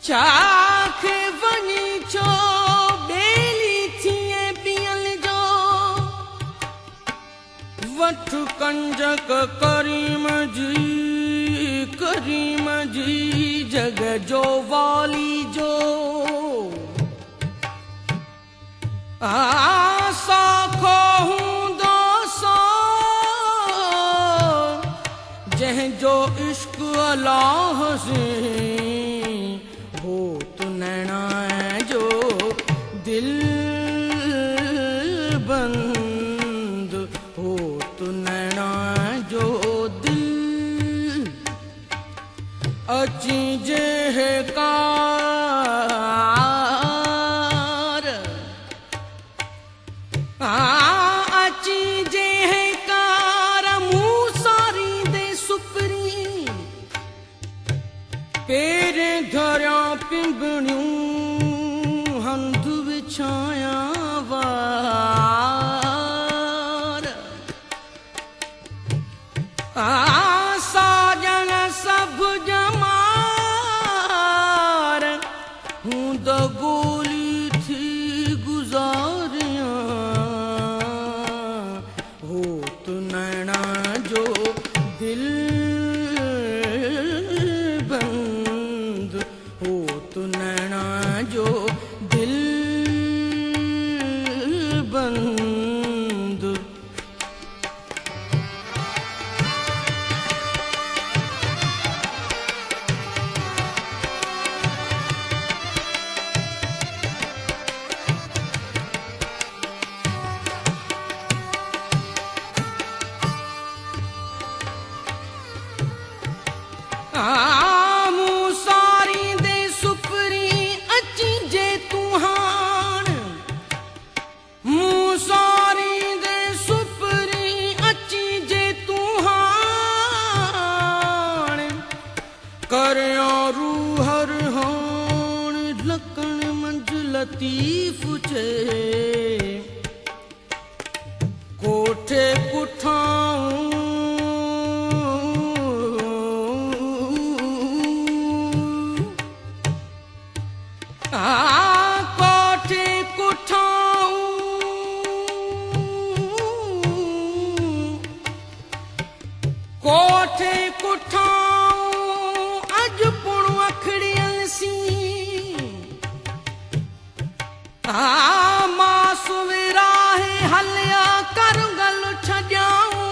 चाख वञी छो बेली उठ कंजक करीम जी जग जो वाली जो साखो हूँ दोसो जह जो इश्क अल्लाह से हो तू नैना जो दिल बंद हो तू नैना जो दिल अची जेह कार अची जेह कार मुँह सारी दे सुपरी पेरे धरिया पिंगणियूं हंध विछाया वार साजन सब जमार हूँ द गोली थी गुजारिया हो तू नैना जो दिल बंद हो तू नैना जो दिल बंद सारी दे सुपरी अची जे तू हाण सारी दे सुपरी अची जे तू हाण करया रूहर हाण लकण मंज लतीफ छे कोठे कुठाऊं कोठे कुठाऊं कोठे कुठाऊं अज पुण अखड़ियल सी मास विराहे हलिया करगल छजाऊं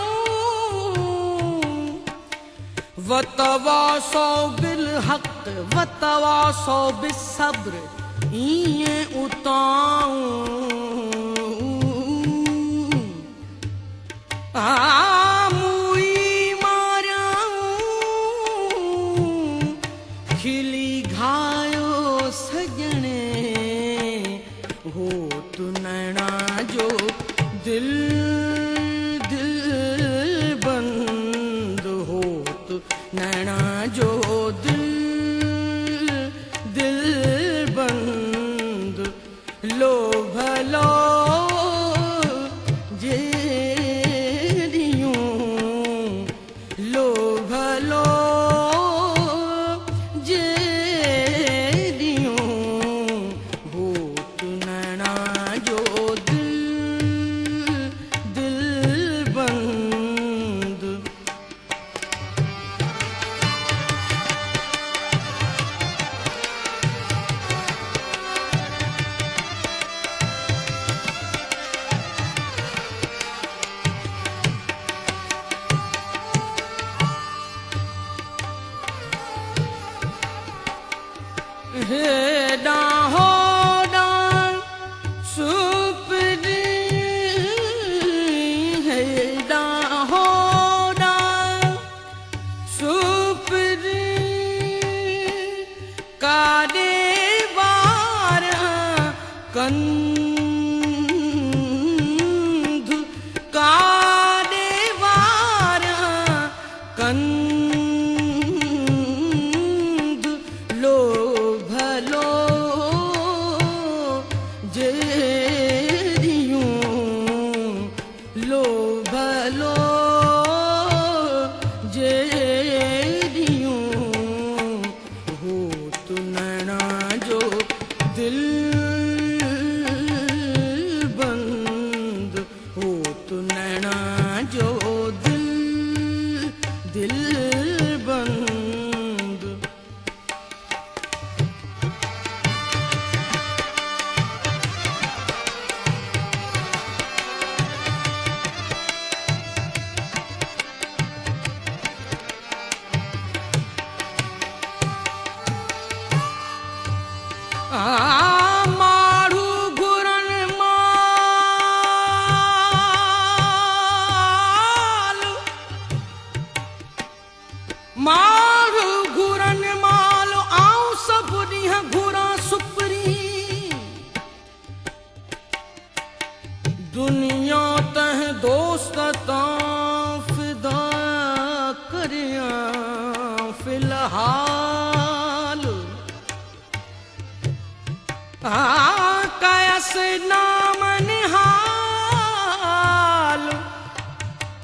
वतवासो बिल हक वतवासो बिसब्र इए उताऊं मुई मारियाऊं खिली घायो सजने हो तू नैना जो दिल बंद हो तू नैना जो दिल बंद लो भलो जे दियूं लो भलो जे दियूं हो तू नैना जो दिल बंद हेडा होडा सुपरी हेडा होडा सुपरी काडे वार कंध काडे वार कंध लो भलो जे दियूं लो भलो जे दियूं हो तू नैना जो दिल मारू घुरन माल मारू घुरन माल आऊं सब ॾींहं घुरां सुपरी दुनिया तह दोस्त तां फिदा करियां फिलहाल कयस नाम निहाल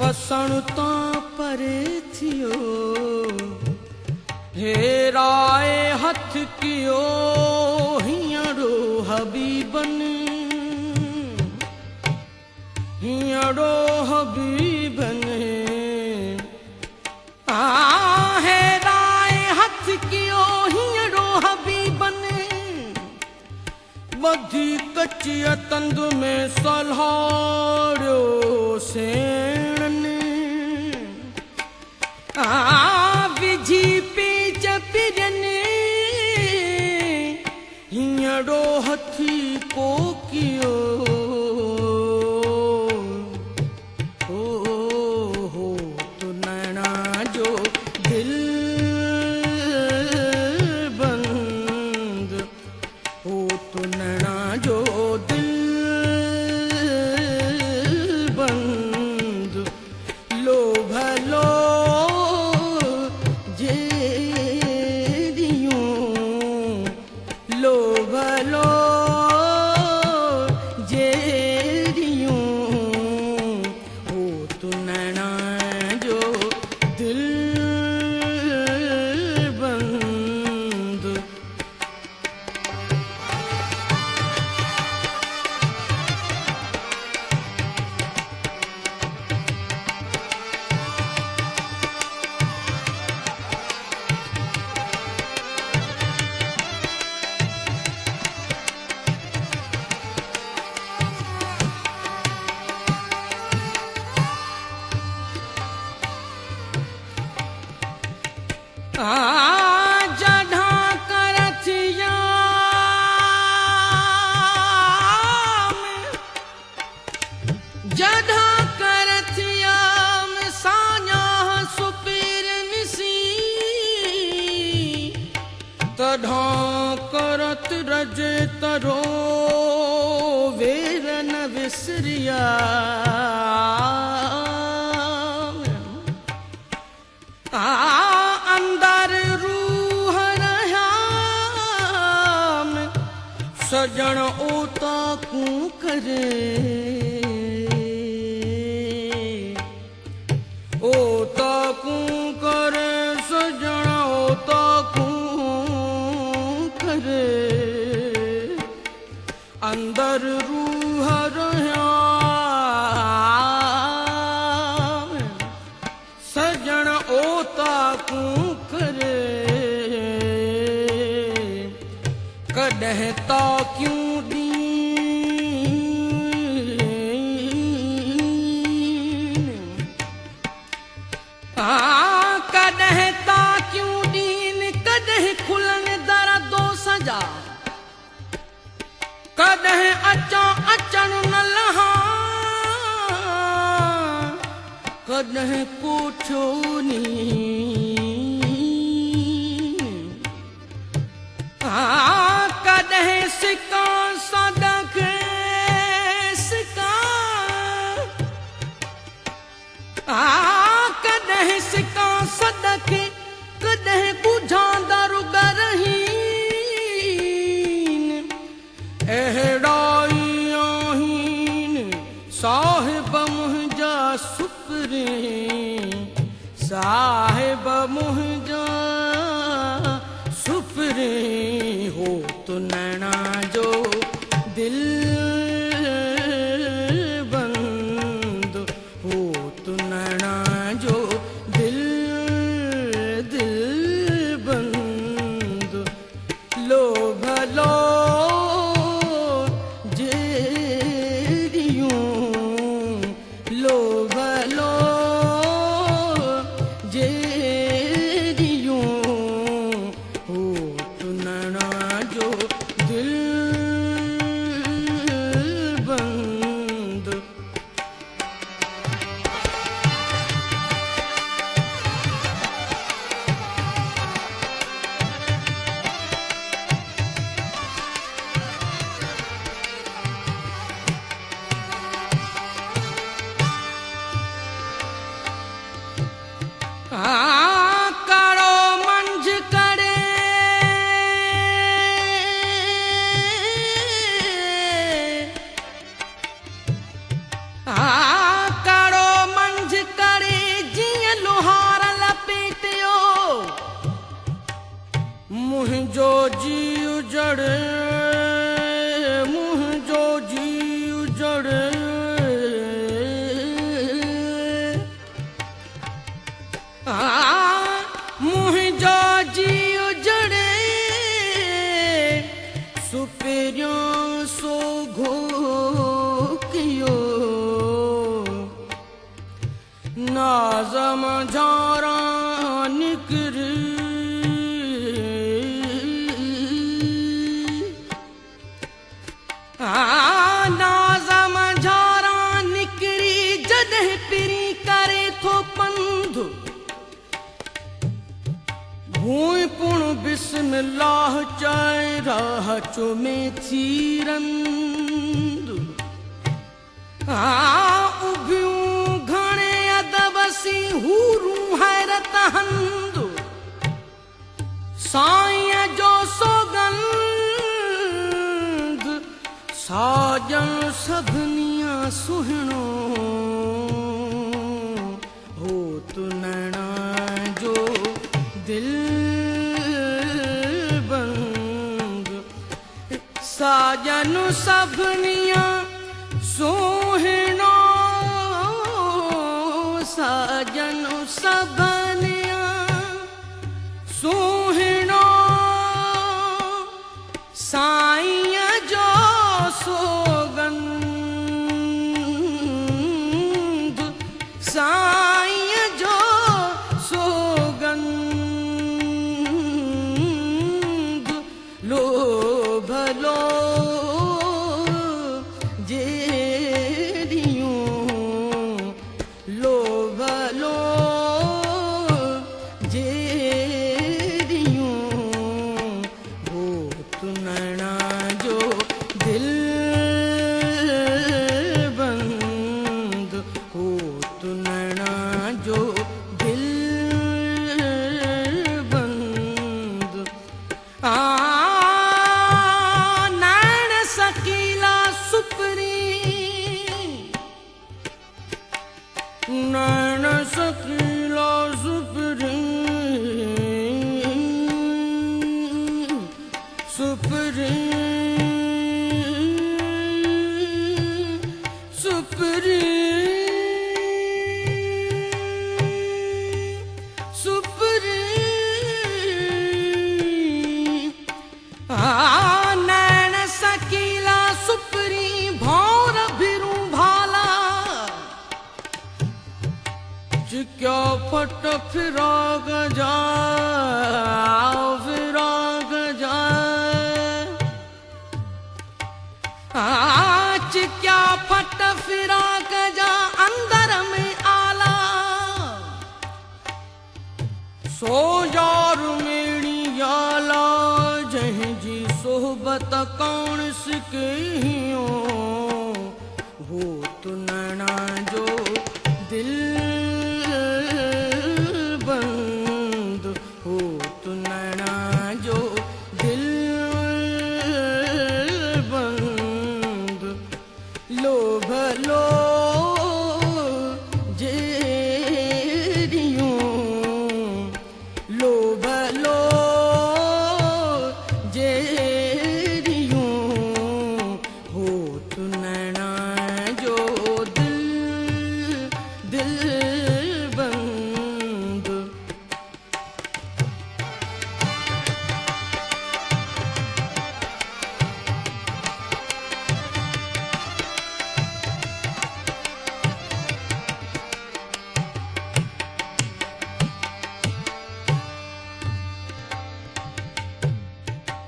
पसण तां परे थियो हेराए हथ कियो हींअरो हबीबन हींअरो हबीबन हेराए हथ कियो हींअरो हबीबन बधी कचिय तंद में सल्हारियो सेणन विझी पीच पिरन हींअरो हथी को कियो जढ़ा करथिया जढ़ा करथिया में साञा सुपीर निसी तढ़ा करत रजे तरो वेर न विसरिया अंदर रूह रह्याम सजण ओता कू करे ओता कू करे सजण ओता कू करे अंदर रूह रह्याम सजण ओता कू करे कॾहिं ता क्यों कॾहिं ता क्यों दीन कॾहिं खुलन दर दो सजा कॾहिं अचां अचण न लहां कॾहिं कोठो नी कॾहिं सिका सदक सिका कॾहिं सिका सदक कॾहिं बुझां दरुगरहीन अहिड़ा ई आहिन साहिब मुंहिंजा सुपरे साहिब मुंहिंजो जी उजड़े मुंहिंजो जी उजड़े मुंहिंजो जी उजड़े सुपिरियों सो घोकियो नाज़म झारा निकरी नाज़म झारा निकरी जॾहिं पिरी करे थो पंधु भूई पुण बिस्मिल्लाह चाए राह चुमे थी रंदु उभियूं घणे अदब सी हूरूं हैरत हंदु साईं जो सौगंध साजन सभनिया सुहिणो हो तु नैना जो दिल बंद साजन सभनिया सुहिणो साजन सभनिया सुहिणो साईं जो सौगंध साईं जो सौगंध लो भलो लो भलो जेरियूं हो तु नैना जो दिल बंद हो तु नैना जो दिल बंद नैन सकीला सुपरी नैन सकीला सुपरी सुपरी सुपरी सुपरी नैन सकीला सुपरी भौर भिरू भाला क्या फट फिराग जा फिराग जा आज क्या फट फिराग जा अंदर में आला सो यार मेरी आला जहीं जी सोहबत कौन सिकियो हो तु नैना जो दिल बंद हो तु नैना जो दिल बंद लो भलो जेरियूं लो भलो जेरियूं हो तु नैना जो दिल दिल बंद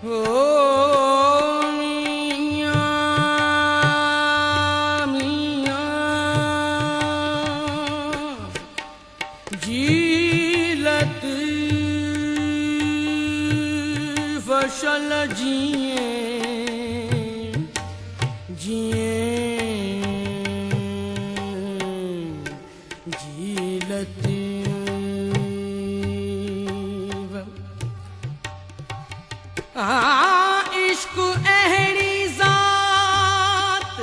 हो मियां मियां जीलत फसल जिए जिए जीलत इश्क अहड़ी जात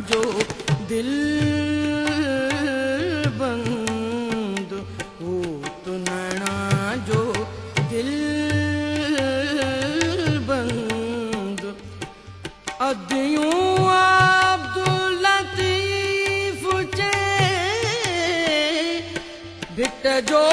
जो दिल बंद हो तो नैना जो दिल बंद अदियों अब्दुल लतीफ चे भिट जो